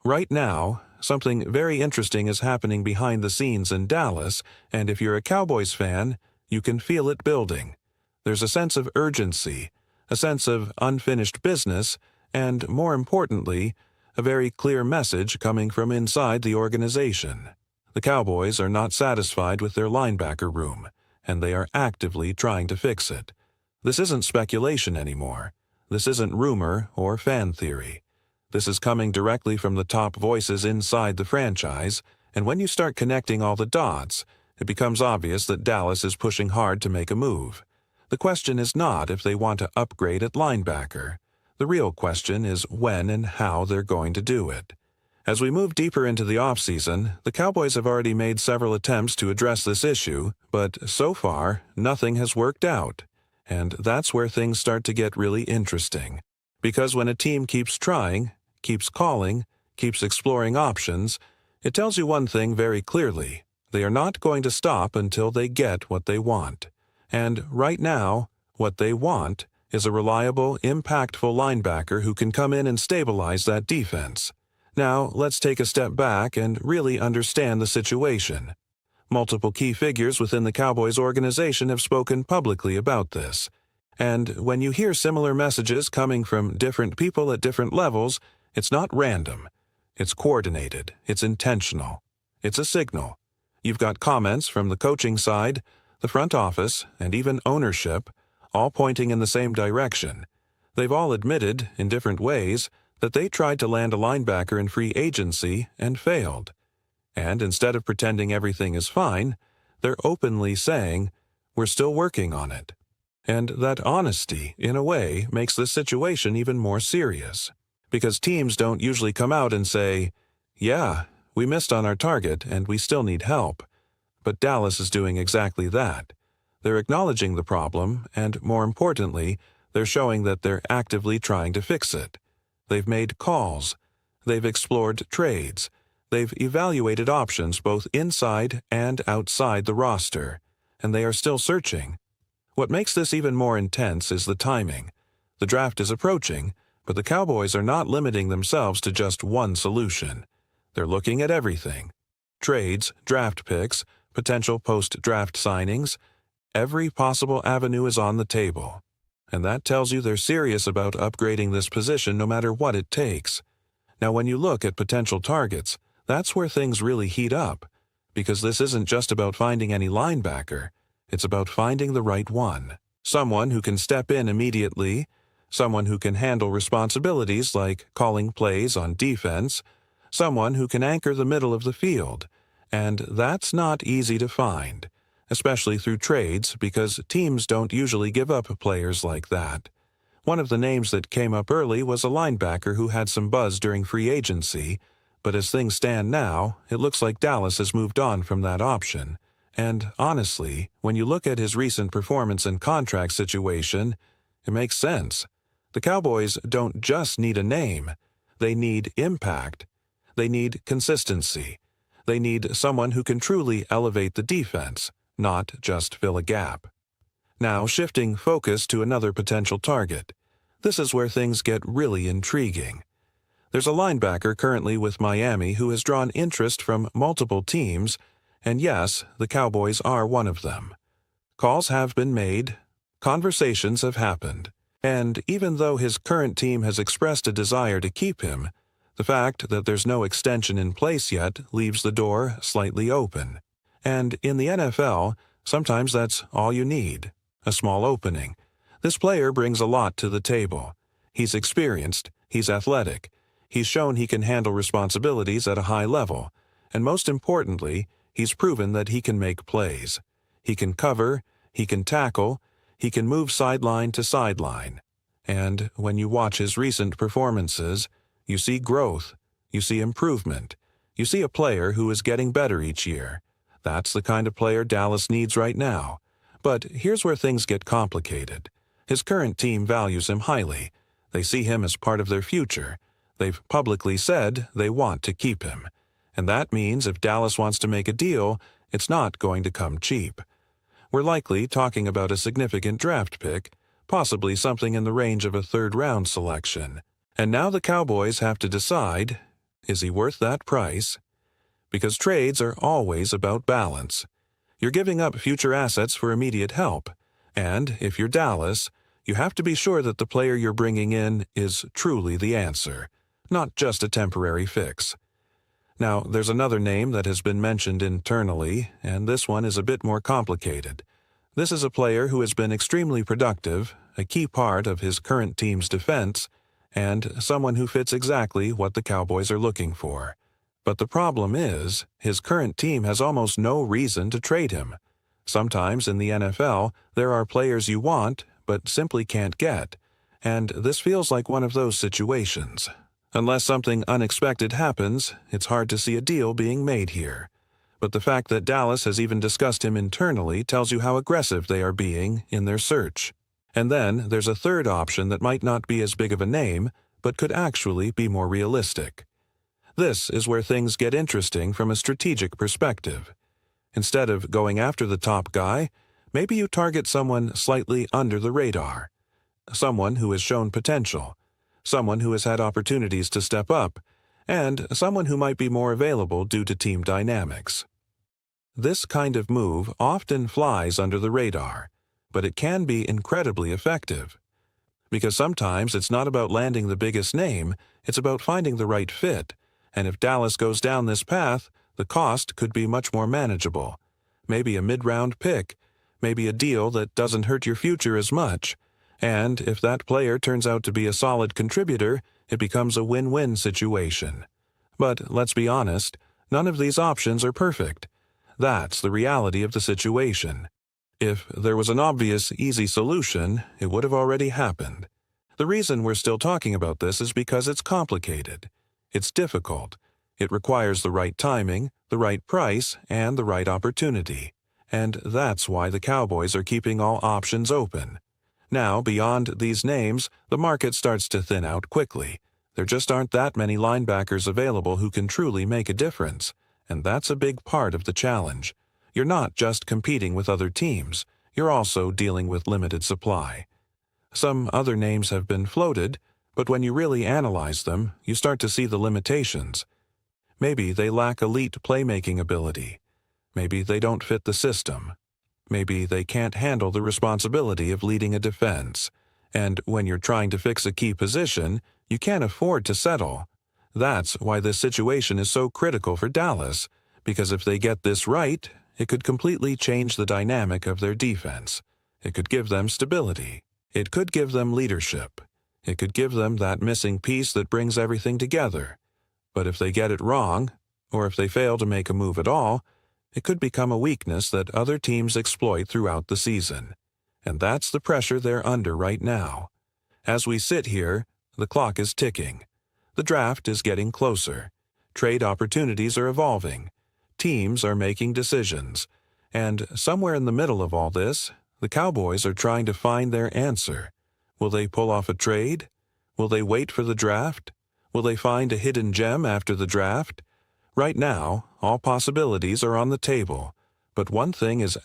Right now, something very interesting is happening behind the scenes in Dallas, and if you're a Cowboys fan, you can feel it building. There's a sense of urgency, a sense of unfinished business, and, more importantly, a very clear message coming from inside the organization. The Cowboys are not satisfied with their linebacker room, and they are actively trying to fix it. This isn't speculation anymore. This isn't rumor or fan theory. This is coming directly from the top voices inside the franchise, and when you start connecting all the dots, it becomes obvious that Dallas is pushing hard to make a move. The question is not if they want to upgrade at linebacker. The real question is when and how they're going to do it. As we move deeper into the offseason, the Cowboys have already made several attempts to address this issue, but so far, nothing has worked out. And that's where things start to get really interesting. Because when a team keeps trying, keeps calling, keeps exploring options, it tells you one thing very clearly. They are not going to stop until they get what they want. And right now, what they want is a reliable, impactful linebacker who can come in and stabilize that defense. Now, let's take a step back and really understand the situation. Multiple key figures within the Cowboys organization have spoken publicly about this. And when you hear similar messages coming from different people at different levels, it's not random. It's coordinated. It's intentional. It's a signal. You've got comments from the coaching side, the front office, and even ownership, all pointing in the same direction. They've all admitted, in different ways, that they tried to land a linebacker in free agency and failed. And instead of pretending everything is fine, they're openly saying, "We're still working on it." And that honesty, in a way, makes this situation even more serious. Because teams don't usually come out and say, "Yeah, we missed on our target and we still need help." But Dallas is doing exactly that. They're acknowledging the problem, and more importantly, they're showing that they're actively trying to fix it. They've made calls. They've explored trades. They've evaluated options both inside and outside the roster, and they are still searching. What makes this even more intense is the timing. The draft is approaching, but the Cowboys are not limiting themselves to just one solution. They're looking at everything. Trades, draft picks, potential post-draft signings. Every possible avenue is on the table. And that tells you they're serious about upgrading this position no matter what it takes. Now, when you look at potential targets, that's where things really heat up, because this isn't just about finding any linebacker, it's about finding the right one. Someone who can step in immediately, someone who can handle responsibilities like calling plays on defense, someone who can anchor the middle of the field. And that's not easy to find, especially through trades, because teams don't usually give up players like that. One of the names that came up early was a linebacker who had some buzz during free agency, but as things stand now, it looks like Dallas has moved on from that option. And honestly, when you look at his recent performance and contract situation, it makes sense. The Cowboys don't just need a name. They need impact. They need consistency. They need someone who can truly elevate the defense, not just fill a gap. Now, shifting focus to another potential target. This is where things get really intriguing. There's a linebacker currently with Miami who has drawn interest from multiple teams, and yes, the Cowboys are one of them. Calls have been made, conversations have happened, and even though his current team has expressed a desire to keep him, the fact that there's no extension in place yet leaves the door slightly open. And in the NFL, sometimes that's all you need, a small opening. This player brings a lot to the table. He's experienced, he's athletic, he's shown he can handle responsibilities at a high level, and most importantly, he's proven that he can make plays. He can cover, he can tackle, he can move sideline to sideline. And when you watch his recent performances, you see growth, you see improvement, you see a player who is getting better each year. That's the kind of player Dallas needs right now. But here's where things get complicated. His current team values him highly. They see him as part of their future. They've publicly said they want to keep him. And that means if Dallas wants to make a deal, it's not going to come cheap. We're likely talking about a significant draft pick, possibly something in the range of a third-round selection. And now the Cowboys have to decide, Is he worth that price? Because trades are always about balance. You're giving up future assets for immediate help, and if you're Dallas, you have to be sure that the player you're bringing in is truly the answer, not just a temporary fix. Now, there's another name that has been mentioned internally, and this one is a bit more complicated. This is a player who has been extremely productive, a key part of his current team's defense, and someone who fits exactly what the Cowboys are looking for. But the problem is, his current team has almost no reason to trade him. Sometimes in the NFL, there are players you want, but simply can't get, and this feels like one of those situations. Unless something unexpected happens, it's hard to see a deal being made here. But the fact that Dallas has even discussed him internally tells you how aggressive they are being in their search. And then there's a third option that might not be as big of a name, but could actually be more realistic. This is where things get interesting from a strategic perspective. Instead of going after the top guy, maybe you target someone slightly under the radar. Someone who has shown potential. Someone who has had opportunities to step up, and someone who might be more available due to team dynamics. This kind of move often flies under the radar, but it can be incredibly effective. Because sometimes it's not about landing the biggest name, it's about finding the right fit, and if Dallas goes down this path, the cost could be much more manageable. Maybe a mid-round pick, maybe a deal that doesn't hurt your future as much. And if that player turns out to be a solid contributor, it becomes a win-win situation. But let's be honest, none of these options are perfect. That's the reality of the situation. If there was an obvious, easy solution, it would have already happened. The reason we're still talking about this is because it's complicated. It's difficult. It requires the right timing, the right price, and the right opportunity. And that's why the Cowboys are keeping all options open. Now, beyond these names, the market starts to thin out quickly. There just aren't that many linebackers available who can truly make a difference, and that's a big part of the challenge. You're not just competing with other teams, you're also dealing with limited supply. Some other names have been floated, but when you really analyze them, you start to see the limitations. Maybe they lack elite playmaking ability. Maybe they don't fit the system. Maybe they can't handle the responsibility of leading a defense. And when you're trying to fix a key position, you can't afford to settle. That's why this situation is so critical for Dallas, because if they get this right, it could completely change the dynamic of their defense. It could give them stability. It could give them leadership. It could give them that missing piece that brings everything together. But if they get it wrong, or if they fail to make a move at all, it could become a weakness that other teams exploit throughout the season. And that's the pressure they're under right now. As we sit here, the clock is ticking. The draft is getting closer. Trade opportunities are evolving. Teams are making decisions. And somewhere in the middle of all this, the Cowboys are trying to find their answer. Will they pull off a trade? Will they wait for the draft? Will they find a hidden gem after the draft? Right now, all possibilities are on the table, but one thing is absolutely